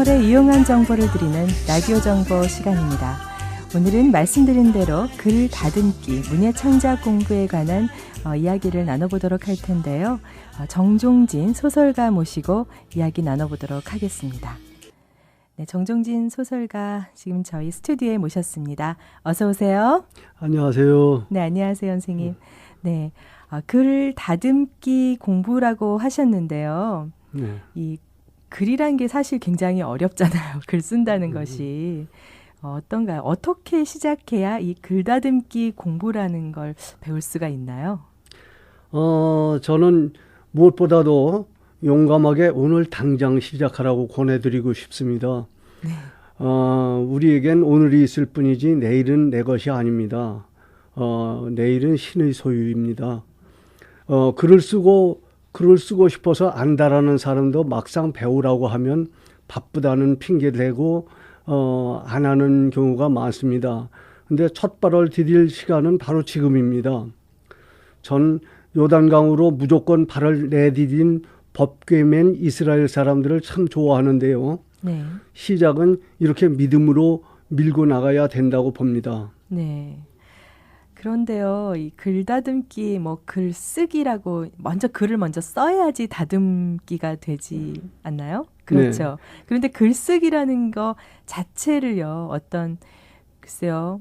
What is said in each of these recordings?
소설에 유용한 정보를 드리는 라디오 정보 시간입니다. 오늘은 말씀드린 대로 글 다듬기, 문예 창작 공부에 관한 이야기를 나눠보도록 할 텐데요. 정종진 소설가 모시고 이야기 나눠보도록 하겠습니다. 네, 정종진 소설가 지금 저희 스튜디오에 모셨습니다. 어서 오세요. 안녕하세요. 네, 안녕하세요, 선생님. 네, 글 다듬기 공부라고 하셨는데요. 네. 이 글이란 게 사실 굉장히 어렵잖아요. 글 쓴다는 것이. 어떤가요? 어떻게 시작해야 이 글다듬기 공부라는 걸 배울 수가 있나요? 저는 무엇보다도 용감하게 오늘 당장 시작하라고 권해드리고 싶습니다. 네. 우리에겐 오늘이 있을 뿐이지 내일은 내 것이 아닙니다. 내일은 신의 소유입니다. 글을 쓰고 싶어서 안다라는 사람도 막상 배우라고 하면 바쁘다는 핑계를 대고 안 하는 경우가 많습니다. 근데 첫 발을 디딜 시간은 바로 지금입니다. 전 요단강으로 무조건 발을 내디딘 법궤맨 이스라엘 사람들을 참 좋아하는데요. 네. 시작은 이렇게 믿음으로 밀고 나가야 된다고 봅니다. 네. 그런데요, 이 글다듬기, 글쓰기라고 글을 먼저 써야지 다듬기가 되지 않나요? 그렇죠. 네. 그런데 글쓰기라는 거 자체를요, 글쎄요,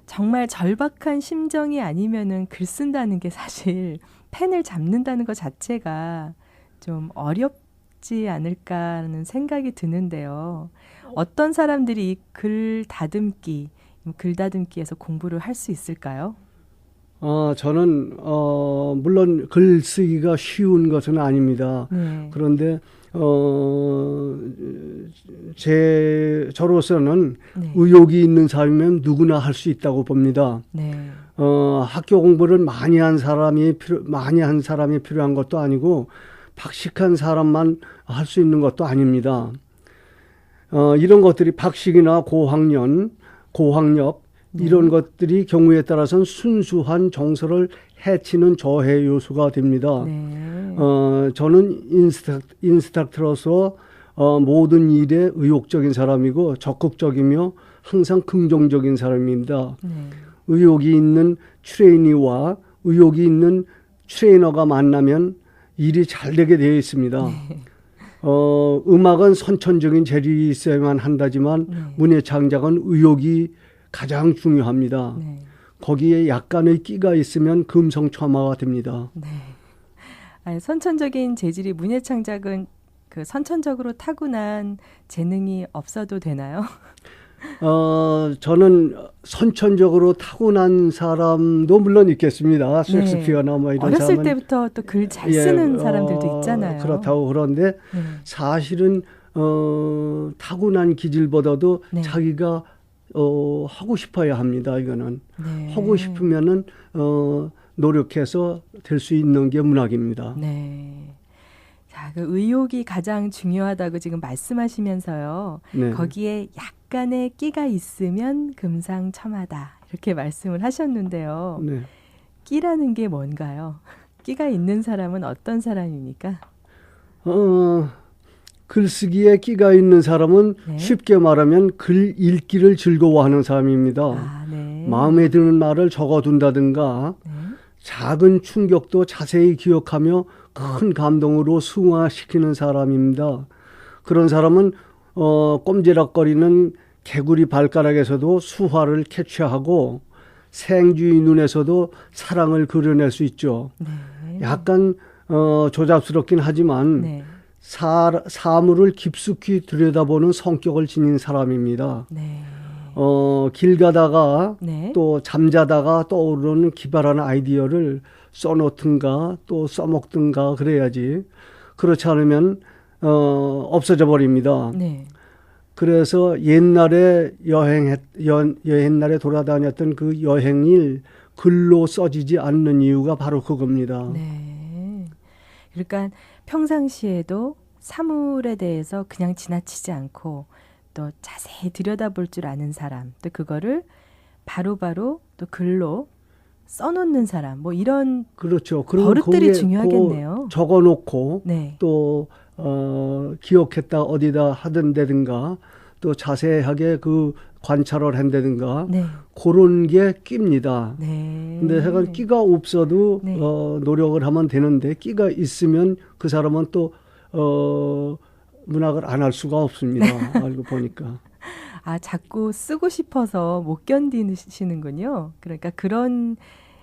정말 절박한 심정이 아니면은 글 쓴다는 게 사실 펜을 잡는다는 것 자체가 좀 어렵지 않을까라는 생각이 드는데요. 어떤 사람들이 이 글다듬기에서 공부를 할 수 있을까요? 저는 물론 글쓰기가 쉬운 것은 아닙니다. 네. 그런데 저로서는 네. 의욕이 있는 사람이면 누구나 할 수 있다고 봅니다. 네. 학교 공부를 많이 한 사람이 필요한 것도 아니고 박식한 사람만 할 수 있는 것도 아닙니다. 이런 것들이 박식이나 고학력 이런 것들이 경우에 따라서는 순수한 정서를 해치는 저해 요소가 됩니다. 네. 저는 인스트럭터로서 모든 일에 의욕적인 사람이고 적극적이며 항상 긍정적인 사람입니다. 네. 의욕이 있는 트레이니와 의욕이 있는 트레이너가 만나면 일이 잘 되게 되어 있습니다. 네. 음악은 선천적인 재능이 있어야만 한다지만 네. 문예 창작은 의욕이 가장 중요합니다. 네. 거기에 약간의 끼가 있으면 금성첨화가 됩니다. 네. 선천적인 재질이 문예 창작은 선천적으로 타고난 재능이 없어도 되나요? 저는 선천적으로 타고난 사람도 물론 있겠습니다. 네. 셰익스피어나 이런 어렸을 사람은 때부터 또 글 잘 쓰는 사람들도 있잖아요. 그렇다고 그런데 네. 사실은 타고난 기질보다도 네. 자기가 하고 싶어야 합니다. 이거는 네. 하고 싶으면은 노력해서 될 수 있는 게 문학입니다. 네. 자, 의욕이 가장 중요하다고 지금 말씀하시면서요. 네. 거기에 약간의 끼가 있으면 금상첨화다. 이렇게 말씀을 하셨는데요. 네. 끼라는 게 뭔가요? 끼가 있는 사람은 어떤 사람입니까? 글쓰기에 끼가 있는 사람은 네. 쉽게 말하면 글 읽기를 즐거워하는 사람입니다. 네. 마음에 드는 말을 적어둔다든가 네. 작은 충격도 자세히 기억하며 큰 감동으로 승화시키는 사람입니다. 그런 사람은 꼼지락거리는 개구리 발가락에서도 수화를 캐치하고 생쥐의 눈에서도 사랑을 그려낼 수 있죠. 네. 약간 조잡스럽긴 하지만 네. 사물을 깊숙이 들여다보는 성격을 지닌 사람입니다. 네. 길 가다가 네. 또 잠자다가 떠오르는 기발한 아이디어를 써놓든가 또 써먹든가 그래야지. 그렇지 않으면 없어져 버립니다. 네. 그래서 옛날에 옛날에 돌아다녔던 그 여행일 글로 써지지 않는 이유가 바로 그겁니다. 네. 그러니까 평상시에도 사물에 대해서 그냥 지나치지 않고 또 자세히 들여다볼 줄 아는 사람, 또 그거를 바로바로 또 글로 써놓는 사람, 이런 그렇죠. 버릇들이 중요하겠네요. 적어놓고 네. 또 기억했다 어디다 하던다든가 또 자세하게 그 관찰을 한다든가 네. 그런 게 끼입니다. 네. 근데 하여간 끼가 없어도 네. 노력을 하면 되는데 끼가 있으면 그 사람은 또 문학을 안 할 수가 없습니다. 알고 보니까. 아, 자꾸 쓰고 싶어서 못 견디시는군요. 그러니까 그런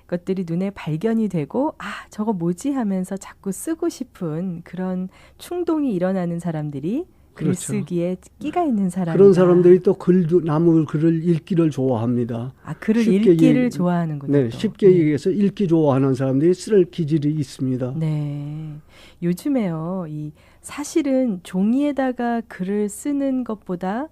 것들이 눈에 발견이 되고, 아, 저거 뭐지 하면서 자꾸 쓰고 싶은 그런 충동이 일어나는 사람들이 그렇죠. 글쓰기에 끼가 있는 사람이다. 그런 사람들이 또 남의 글을 읽기를 좋아합니다. 아, 글을 쉽게 읽기를 좋아하는군요. 네, 또. 쉽게 얘기해서 읽기 좋아하는 사람들이 쓸 기질이 있습니다. 네. 요즘에요, 사실은 종이에다가 글을 쓰는 것보다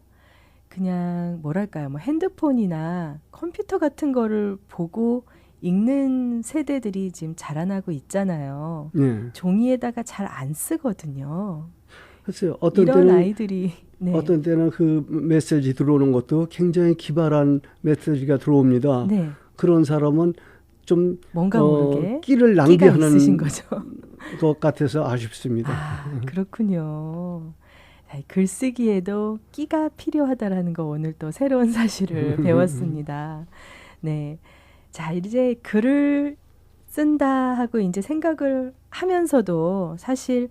그냥 뭐랄까요, 뭐 핸드폰이나 컴퓨터 같은 거를 보고 읽는 세대들이 지금 자라나고 있잖아요. 네. 종이에다가 잘 안 쓰거든요. 글쎄요, 어떤 이런 때는 아이들이 네. 어떤 때는 그 메시지 들어오는 것도 굉장히 기발한 메시지가 들어옵니다. 네. 그런 사람은 좀 뭔가 모르게 끼를 끼가 낭비하는 있으신 거죠. 것 같아서 아쉽습니다. 아, 그렇군요. 글쓰기에도 끼가 필요하다라는 거 오늘 또 새로운 사실을 배웠습니다. 네. 자, 이제 글을 쓴다 하고 이제 생각을 하면서도 사실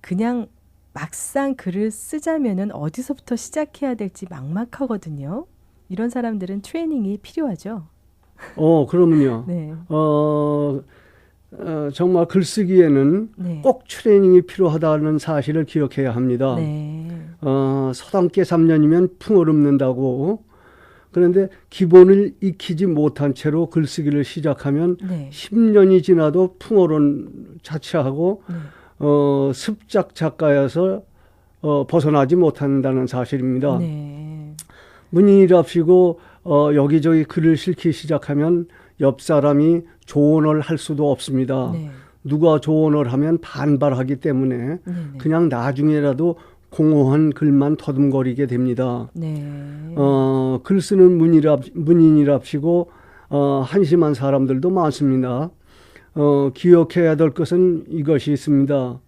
그냥 막상 글을 쓰자면은 어디서부터 시작해야 될지 막막하거든요. 이런 사람들은 트레이닝이 필요하죠. 그러면요. 네. 정말 글쓰기에는 네. 꼭 트레이닝이 필요하다는 사실을 기억해야 합니다. 네. 서당계 3년이면 풍어없는다고. 그런데 기본을 익히지 못한 채로 글쓰기를 시작하면 네. 10년이 지나도 풍어론 자체하고 네. 습작 작가여서 벗어나지 못한다는 사실입니다. 네. 문인이랍시고 여기저기 글을 실기 시작하면 옆 사람이 조언을 할 수도 없습니다. 네. 누가 조언을 하면 반발하기 때문에 네. 네. 그냥 나중에라도 공허한 글만 더듬거리게 됩니다. 네. 글 쓰는 문인이랍시고 한심한 사람들도 많습니다. 기억해야 될 것은 이것이 있습니다.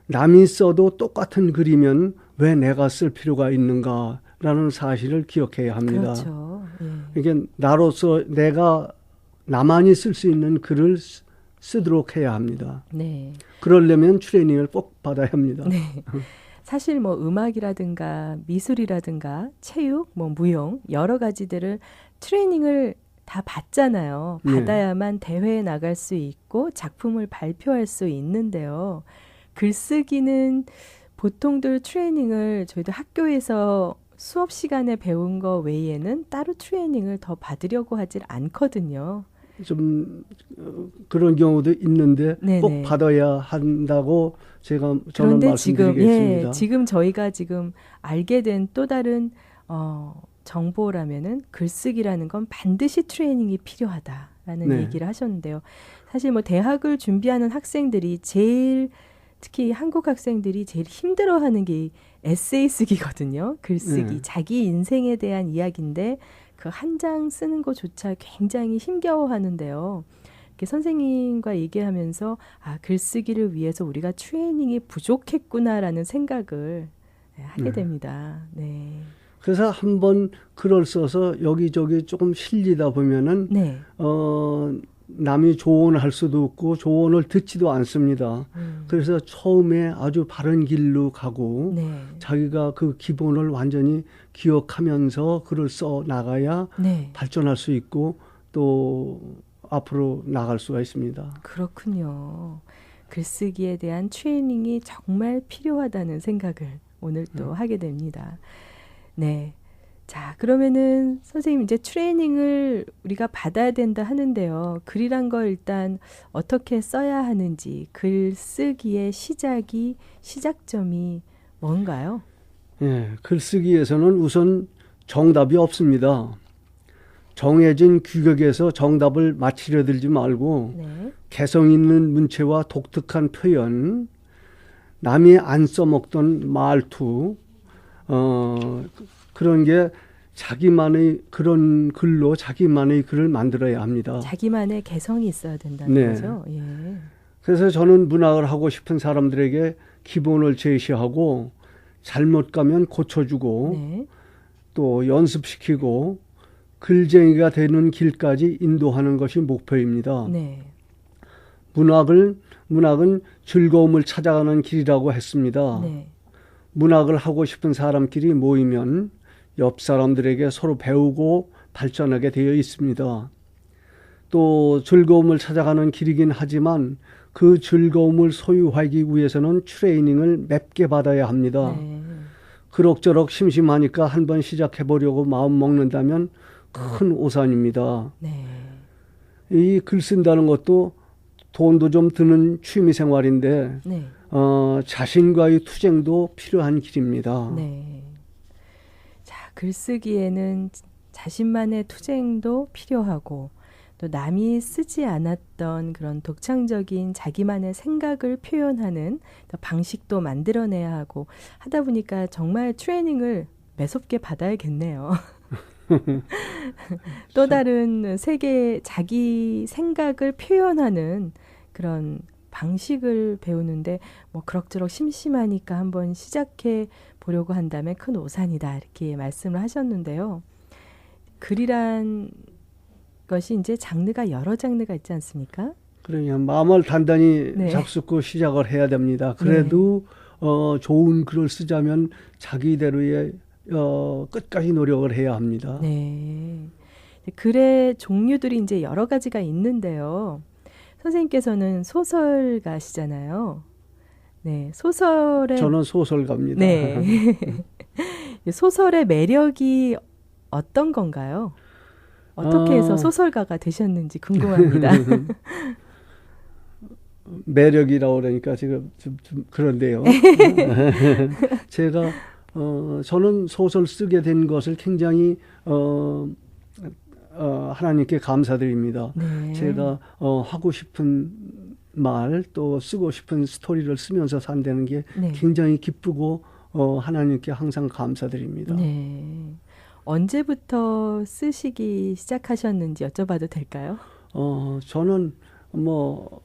남이 써도 똑같은 글이면 왜 내가 쓸 필요가 있는가라는 사실을 기억해야 합니다. 그렇죠. 예. 이게 나로서 내가 나만이 쓸 수 있는 글을 쓰도록 해야 합니다. 네. 그러려면 트레이닝을 꼭 받아야 합니다. 네. 사실 뭐 음악이라든가 미술이라든가 체육, 뭐 무용 여러 가지들을 트레이닝을 다 받잖아요. 네. 받아야만 대회에 나갈 수 있고 작품을 발표할 수 있는데요. 글쓰기는 보통들 트레이닝을 저희도 학교에서 수업 시간에 배운 거 외에는 따로 트레이닝을 더 받으려고 하질 않거든요. 좀 그런 경우도 있는데 네네. 꼭 받아야 한다고 저는 그런데 지금 말씀드리겠습니다. 지금 저희가 지금 알게 된 또 다른 정보라면은 글쓰기라는 건 반드시 트레이닝이 필요하다라는 네. 얘기를 하셨는데요. 사실 뭐 대학을 준비하는 학생들이 특히 한국 학생들이 제일 힘들어하는 게 에세이 쓰기거든요. 글쓰기, 네. 자기 인생에 대한 이야기인데 그 한 장 쓰는 것조차 굉장히 힘겨워하는데요. 이렇게 선생님과 얘기하면서 글쓰기를 위해서 우리가 트레이닝이 부족했구나라는 생각을 하게 됩니다. 네. 그래서 한번 글을 써서 여기저기 조금 실리다 보면은 네. 남이 조언할 수도 없고 조언을 듣지도 않습니다. 그래서 처음에 아주 바른 길로 가고 네. 자기가 그 기본을 완전히 기억하면서 글을 써 나가야 네. 발전할 수 있고 또 앞으로 나갈 수가 있습니다. 그렇군요. 글쓰기에 대한 트레이닝이 정말 필요하다는 생각을 오늘 또 하게 됩니다. 네. 자, 그러면은 선생님 이제 트레이닝을 우리가 받아야 된다 하는데요. 글이란 걸 일단 어떻게 써야 하는지, 글쓰기의 시작점이 뭔가요? 예, 글쓰기에서는 우선 정답이 없습니다. 정해진 규격에서 정답을 맞추려 들지 말고 네. 개성 있는 문체와 독특한 표현, 남이 안 써먹던 말투, 그런 게 자기만의 그런 글로 자기만의 글을 만들어야 합니다. 자기만의 개성이 있어야 된다는 네. 거죠. 예. 그래서 저는 문학을 하고 싶은 사람들에게 기본을 제시하고 잘못 가면 고쳐주고 네. 또 연습시키고 글쟁이가 되는 길까지 인도하는 것이 목표입니다. 네. 문학은 즐거움을 찾아가는 길이라고 했습니다. 네. 문학을 하고 싶은 사람끼리 모이면 옆 사람들에게 서로 배우고 발전하게 되어 있습니다. 또 즐거움을 찾아가는 길이긴 하지만 그 즐거움을 소유하기 위해서는 트레이닝을 맵게 받아야 합니다. 네. 그럭저럭 심심하니까 한번 시작해 보려고 마음 먹는다면 큰 오산입니다. 네. 이 글 쓴다는 것도 돈도 좀 드는 취미 생활인데 네. 자신과의 투쟁도 필요한 길입니다. 네. 자, 글쓰기에는 자신만의 투쟁도 필요하고 또 남이 쓰지 않았던 그런 독창적인 자기만의 생각을 표현하는 방식도 만들어내야 하고 하다 보니까 정말 트레이닝을 매섭게 받아야겠네요. 또 다른 세계 자기 생각을 표현하는 그런 방식을 배우는데 뭐 그럭저럭 심심하니까 한번 시작해 보려고 한다면 큰 오산이다 이렇게 말씀을 하셨는데요. 글이란 것이 이제 장르가 여러 장르가 있지 않습니까? 그러냐 마음을 단단히 네. 잡숫고 시작을 해야 됩니다. 그래도 좋은 글을 쓰자면 자기대로의 끝까지 노력을 해야 합니다. 네. 글의 종류들이 이제 여러 가지가 있는데요. 선생님께서는 소설가시잖아요. 네, 소설의 저는 소설가입니다. 네. 소설의 매력이 어떤 건가요? 어떻게 해서 소설가가 되셨는지 궁금합니다. 매력이라고 그러니까 지금 좀 그런데요. 제가 저는 소설 쓰게 된 것을 굉장히 하나님께 감사드립니다. 네. 제가 하고 싶은 말 또 쓰고 싶은 스토리를 쓰면서 산다는 게 네. 굉장히 기쁘고 하나님께 항상 감사드립니다. 네. 언제부터 쓰시기 시작하셨는지 여쭤봐도 될까요? 저는 뭐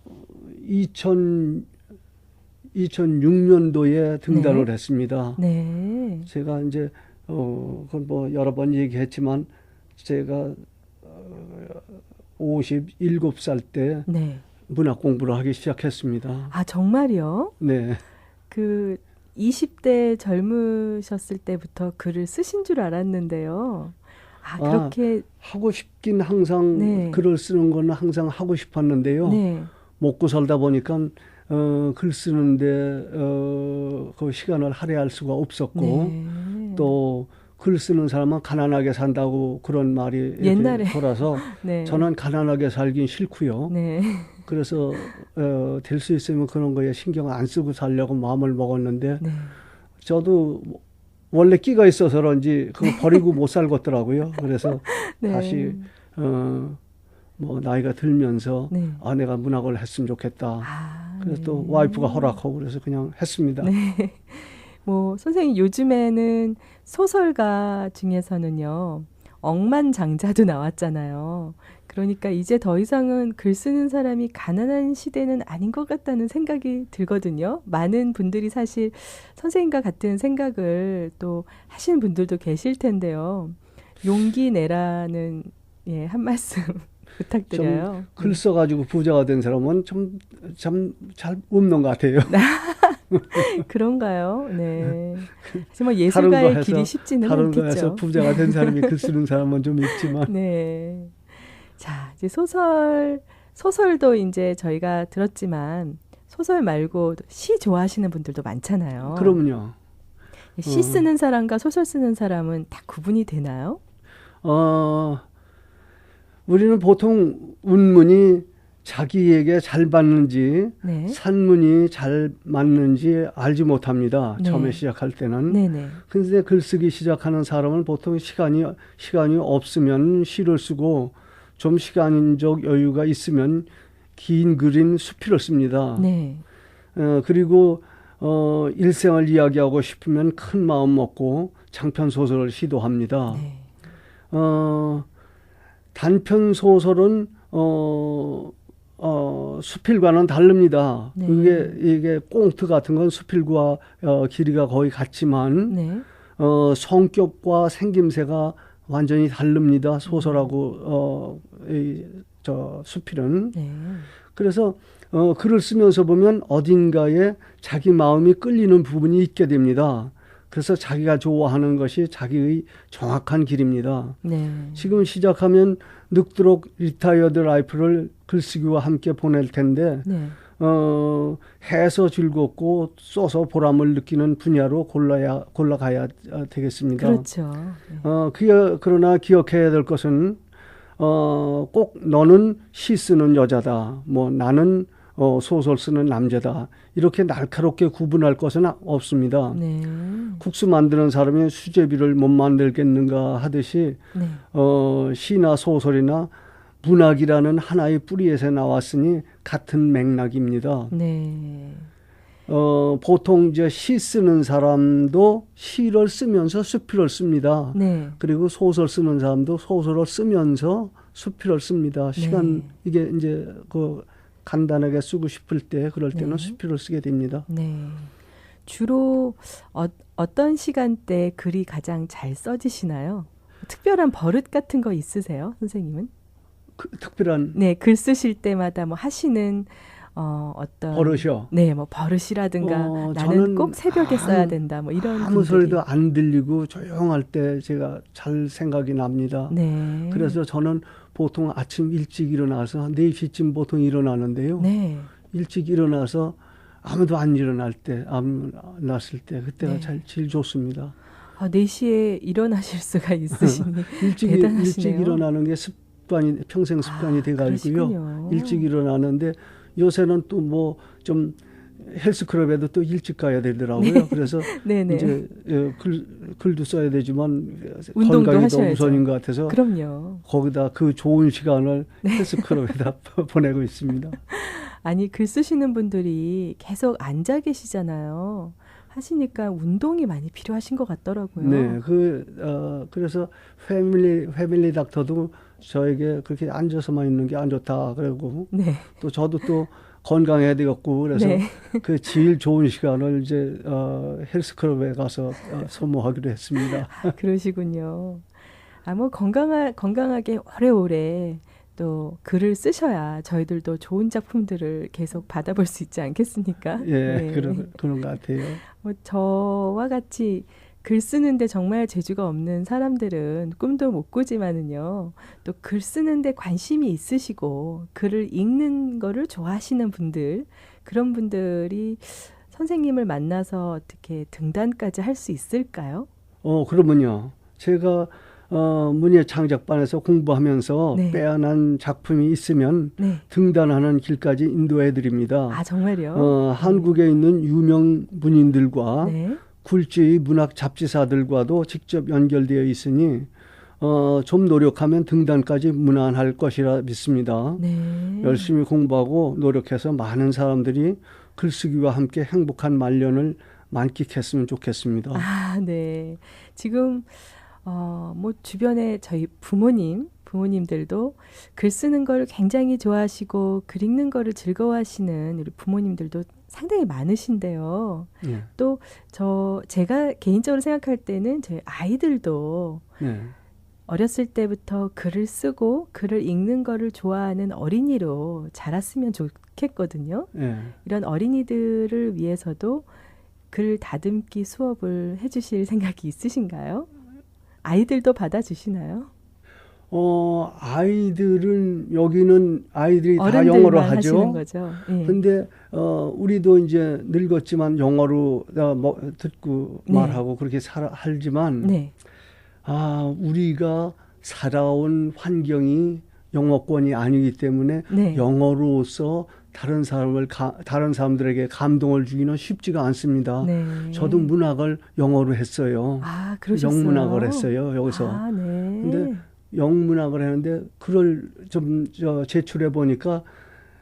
2006년도에 등단을 네. 했습니다. 네. 제가 이제 그건 뭐 여러 번 얘기했지만 제가 57살 때 네. 문학 공부를 하기 시작했습니다. 아, 정말요? 네. 그 20대 젊으셨을 때부터 글을 쓰신 줄 알았는데요. 아, 그렇게 하고 싶긴 항상 네. 글을 쓰는 건 항상 하고 싶었는데요. 네. 먹고 살다 보니까 글 쓰는데 그 시간을 할애할 수가 없었고 네. 또 글 쓰는 사람은 가난하게 산다고 그런 말이 이렇게 옛날에. 돌아서 네. 저는 가난하게 살긴 싫고요. 네. 그래서 될 수 있으면 그런 거에 신경 안 쓰고 살려고 마음을 먹었는데 네. 저도 원래 끼가 있어서 그런지 그거 버리고 못 살겠더라고요. 그래서 네. 다시 뭐 나이가 들면서 네. 내가 문학을 했으면 좋겠다. 아, 그래서 또 네. 와이프가 허락하고 그래서 그냥 했습니다. 네. 뭐 선생님 요즘에는 소설가 중에서는요. 억만장자도 나왔잖아요. 그러니까 이제 더 이상은 글 쓰는 사람이 가난한 시대는 아닌 것 같다는 생각이 들거든요. 많은 분들이 사실 선생님과 같은 생각을 또 하시는 분들도 계실 텐데요. 용기 내라는 한 말씀 부탁드려요. 글 써가지고 부자가 된 사람은 참 잘 없는 것 같아요. 그런가요? 네. 정말 다른 예술가의 거 해서- 길이 쉽지는 다른 거에서 않겠죠. 부자가 된 사람이 글 쓰는 사람은 좀 있지만 네. 자, 이제 소설도 이제 저희가 들었지만 소설 말고 시 좋아하시는 분들도 많잖아요. 그럼요. 시 쓰는 사람과 소설 쓰는 사람은 다 구분이 되나요? 우리는 보통 운문이 자기에게 잘 맞는지 네. 산문이 잘 맞는지 알지 못합니다. 네. 처음에 시작할 때는. 네네. 근데 글쓰기 시작하는 사람은 보통 시간이 없으면 시를 쓰고 좀 시간적 여유가 있으면 긴 글인 수필을 씁니다. 네. 그리고 일생을 이야기하고 싶으면 큰 마음 먹고 장편 소설을 시도합니다. 네. 단편 소설은 수필과는 다릅니다. 네. 이게 꽁트 같은 건 수필과 길이가 거의 같지만 네. 성격과 생김새가 완전히 다릅니다. 소설하고 수필은. 네. 그래서 글을 쓰면서 보면 어딘가에 자기 마음이 끌리는 부분이 있게 됩니다. 그래서 자기가 좋아하는 것이 자기의 정확한 길입니다. 네. 지금 시작하면 늙도록 리타이어드 라이프를 글쓰기와 함께 보낼 텐데 네. 해서 즐겁고 써서 보람을 느끼는 분야로 골라가야 되겠습니다. 그렇죠. 네. 그러나 기억해야 될 것은 꼭 너는 시 쓰는 여자다. 뭐 나는 소설 쓰는 남자다. 이렇게 날카롭게 구분할 것은 없습니다. 네. 국수 만드는 사람이 수제비를 못 만들겠는가 하듯이 네. 시나 소설이나 문학이라는 하나의 뿌리에서 나왔으니 같은 맥락입니다. 네. 보통 이제 시 쓰는 사람도 시를 쓰면서 수필을 씁니다. 네. 그리고 소설 쓰는 사람도 소설을 쓰면서 수필을 씁니다. 네. 이게 이제 간단하게 쓰고 싶을 때 그럴 때는 네. 수필을 쓰게 됩니다. 네. 주로 어떤 시간대 글이 가장 잘 써지시나요? 특별한 버릇 같은 거 있으세요, 선생님은? 특별한 네, 글 쓰실 때마다 뭐 하시는 어떤 버릇이요. 네, 뭐 버릇이라든가 나는 저는 꼭 새벽에 써야 된다, 뭐 이런 아무 분들이. 소리도 안 들리고 조용할 때 제가 잘 생각이 납니다. 네. 그래서 저는 보통 아침 일찍 일어나서 4시쯤 보통 일어나는데요. 네. 일찍 일어나서 아무도 안 일어났을 때 그때가 네. 제일 좋습니다. 4시에 일어나실 수가 있으시니 일찍 대단하시네요. 일어나는 게 평생 습관이 돼가지고요. 그러시군요. 일찍 일어나는데 요새는 또 뭐 좀 헬스클럽에도 또 일찍 가야 되더라고요. 네. 그래서 네네. 이제 글도 써야 되지만 운동도 건강이 더 하셔야죠. 우선인 것 같아서 그럼요. 거기다 그 좋은 시간을 네. 헬스클럽에다 보내고 있습니다. 아니, 글 쓰시는 분들이 계속 앉아 계시잖아요. 하시니까 운동이 많이 필요하신 것 같더라고요. 네, 그래서 패밀리 닥터도 저에게 그렇게 앉아서만 있는 게 안 좋다 그러고 네. 또 저도 또 건강해야 되겠고 그래서 네. 그 제일 좋은 시간을 이제 헬스클럽에 가서 소모하기로 했습니다. 그러시군요. 뭐 건강하게 오래오래 또 글을 쓰셔야 저희들도 좋은 작품들을 계속 받아볼 수 있지 않겠습니까? 예, 네. 그런 것 같아요. 뭐 저와 같이 글 쓰는데 정말 재주가 없는 사람들은 꿈도 못 꾸지만은요, 또 글 쓰는데 관심이 있으시고 글을 읽는 거를 좋아하시는 분들, 그런 분들이 선생님을 만나서 어떻게 등단까지 할 수 있을까요? 그러면요. 제가 문예창작반에서 공부하면서 네. 빼어난 작품이 있으면 네. 등단하는 길까지 인도해 드립니다. 아, 정말요? 한국에 있는 유명 문인들과 네. 굴지의 문학 잡지사들과도 직접 연결되어 있으니 좀 노력하면 등단까지 무난할 것이라 믿습니다. 네. 열심히 공부하고 노력해서 많은 사람들이 글쓰기와 함께 행복한 말년을 만끽했으면 좋겠습니다. 아, 네. 지금 뭐 주변에 저희 부모님들도 글 쓰는 걸 굉장히 좋아하시고 글 읽는 거를 즐거워하시는 우리 부모님들도 상당히 많으신데요. 네. 또 제가 개인적으로 생각할 때는 저희 아이들도 네. 어렸을 때부터 글을 쓰고 글을 읽는 거를 좋아하는 어린이로 자랐으면 좋겠거든요. 네. 이런 어린이들을 위해서도 글 다듬기 수업을 해주실 생각이 있으신가요? 아이들도 받아주시나요? 아이들은 여기는 아이들이 다 어른들만 영어로 하시는 하죠. 거죠. 예. 근데 우리도 이제 늙었지만 영어로 듣고 네. 말하고 그렇게 살지만 네. 우리가 살아온 환경이 영어권이 아니기 때문에 네. 영어로서 다른 사람들에게 감동을 주기는 쉽지가 않습니다. 네. 저도 문학을 영어로 했어요. 아, 그러셨어요. 영문학을 했어요, 여기서. 아, 네. 근데 영문학을 했는데 글을 좀 제출해 보니까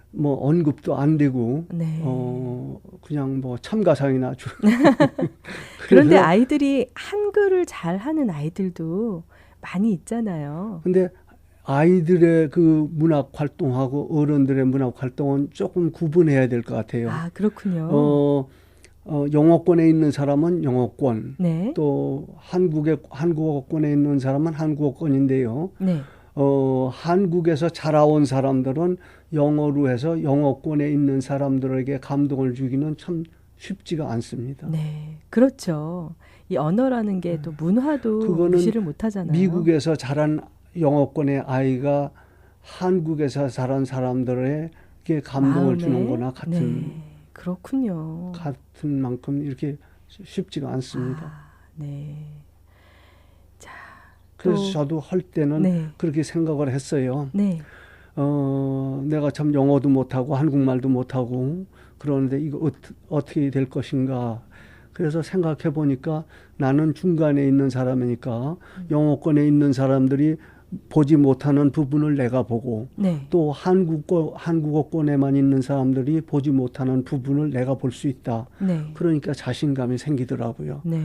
뭐 언급도 안 되고 네. 그냥 뭐 참가상이나 그런데 아이들이 한글을 잘하는 아이들도 많이 있잖아요. 근데 아이들의 그 문학 활동하고 어른들의 문학 활동은 조금 구분해야 될 것 같아요. 아, 그렇군요. 영어권에 있는 사람은 영어권, 네. 또 한국어권에 있는 사람은 한국어권인데요. 네. 한국에서 자라온 사람들은 영어로 해서 영어권에 있는 사람들에게 감동을 주기는 참 쉽지가 않습니다. 네. 그렇죠. 이 언어라는 게 또 문화도 그거는 무시를 못 하잖아요. 미국에서 자란 영어권의 아이가 한국에서 자란 사람들에게 감동을 마음에, 주는 거나 네. 그렇군요. 같은 만큼 이렇게 쉽지가 않습니다. 아, 네. 자, 그래서 또, 저도 할 때는 네. 그렇게 생각을 했어요. 네. 내가 참 영어도 못하고 한국말도 못하고 그러는데 이거 어떻게 될 것인가. 그래서 생각해 보니까 나는 중간에 있는 사람이니까 영어권에 있는 사람들이 보지 못하는 부분을 내가 보고 네. 또 한국어권에만 있는 사람들이 보지 못하는 부분을 내가 볼 수 있다. 네. 그러니까 자신감이 생기더라고요. 네.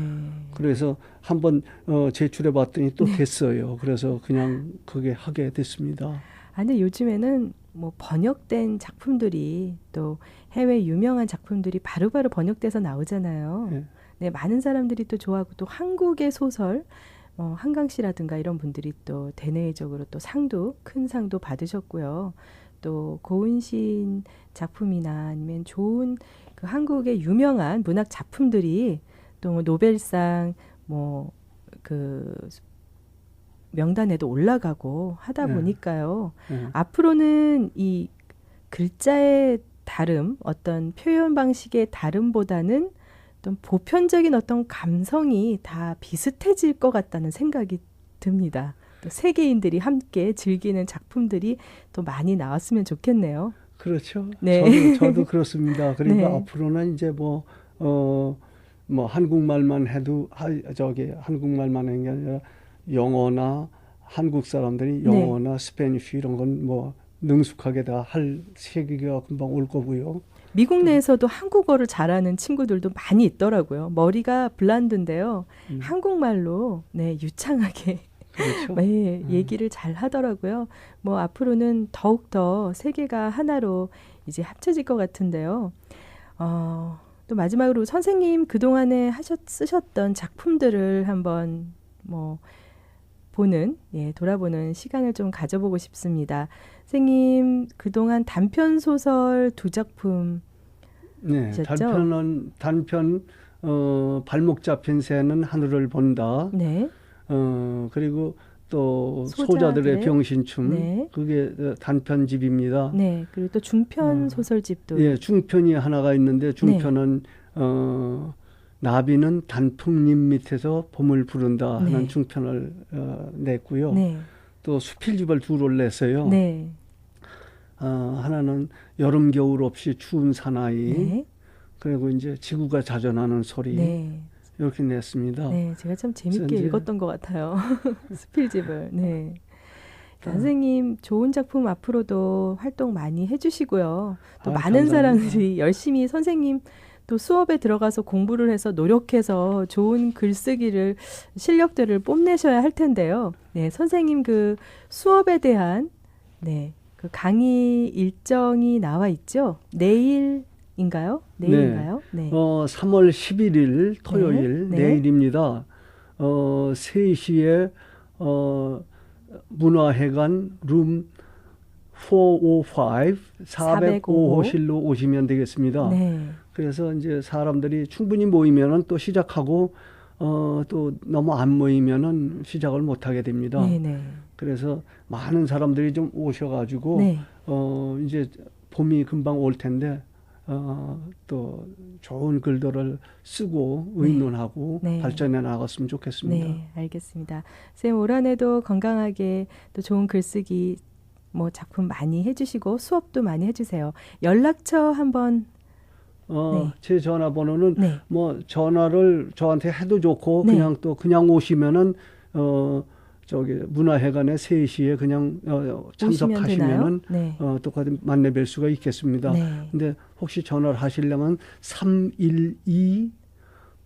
그래서 한번 제출해 봤더니 또 됐어요. 그래서 그냥 그게 하게 됐습니다. 아, 근데 요즘에는 뭐 번역된 작품들이 또 해외 유명한 작품들이 바로바로 번역돼서 나오잖아요. 네. 네, 많은 사람들이 또 좋아하고 또 한국의 소설, 한강 씨라든가 이런 분들이 또 대내적으로 또 큰 상도 받으셨고요. 또 고은신 작품이나 아니면 좋은 그 한국의 유명한 문학 작품들이 또 노벨상 뭐 그 명단에도 올라가고 하다 네. 보니까요. 네. 앞으로는 이 글자의 다름, 어떤 표현 방식의 다름보다는 어떤 보편적인 어떤 감성이 다 비슷해질 것 같다는 생각이 듭니다. 또 세계인들이 함께 즐기는 작품들이 또 많이 나왔으면 좋겠네요. 그렇죠. 네. 저도 그렇습니다. 그리고 네. 앞으로는 이제 뭐 한국말만 해도 한국말만 하는 게 아니라 영어나 한국 사람들이 영어나 스페니쉬 이런 건 뭐 능숙하게 다 할 시기가 금방 올 거고요. 미국 내에서도 한국어를 잘하는 친구들도 많이 있더라고요. 머리가 블란드인데요. 한국말로 네, 유창하게 그렇죠. 네, 얘기를 잘 하더라고요. 뭐 앞으로는 더욱더 세계가 하나로 이제 합쳐질 것 같은데요. 또 마지막으로 선생님 그동안에 쓰셨던 작품들을 한번 뭐 돌아보는 시간을 좀 가져보고 싶습니다. 선생님 그동안 단편 소설 2작품 네, 하셨죠? 단편 발목 잡힌 새는 하늘을 본다. 네. 그리고 또 소자들의 소자들의 병신춤 네. 그게 단편집입니다. 네. 그리고 또 중편 소설집도 예, 중편이 하나가 있는데 중편은 나비는 단풍잎 밑에서 봄을 부른다 하는 네. 중편을 냈고요. 네. 또 수필집을 2를 냈어요. 네. 하나는 여름 겨울 없이 추운 사나이, 네. 그리고 이제 지구가 자전하는 소리 네. 이렇게 냈습니다. 네, 제가 참 재밌게 그래서 이제 읽었던 것 같아요. 수필집을. 네. 선생님 좋은 작품 앞으로도 활동 많이 해주시고요. 또 많은 감사합니다. 사람들이 열심히 선생님 또 수업에 들어가서 공부를 해서 노력해서 좋은 글쓰기를 실력들을 뽐내셔야 할 텐데요. 네, 선생님 그 수업에 대한 그 강의 일정이 나와 있죠. 내일인가요? 내일인가요? 네. 3월 11일 토요일 네. 내일입니다. 3시에 문화회관 룸 405 405호실로 오시면 되겠습니다. 네. 그래서 이제 사람들이 충분히 모이면은 또 시작하고 또 너무 안 모이면은 시작을 못 하게 됩니다. 네네. 그래서 많은 사람들이 좀 오셔가지고 네. 이제 봄이 금방 올 텐데 또 좋은 글들을 쓰고 의논하고 네. 발전해 나갔으면 좋겠습니다. 네, 알겠습니다. 쌤 올 한해도 건강하게 또 좋은 글쓰기 뭐 작품 많이 해주시고 수업도 많이 해주세요. 연락처 한번. 네. 제 전화번호는 네. 뭐 전화를 저한테 해도 좋고 네. 그냥 오시면은 문화회관에 3시에 그냥 참석하시면은 네. 똑같이 만나 뵐 수가 있겠습니다. 네. 근데 혹시 전화를 하시려면 312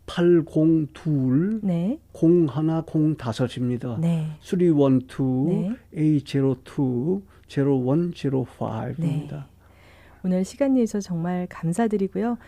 802 네. 0105입니다. 네. 312 네. 802 0105입니다. 오늘 시간 내서 정말 감사드리고요.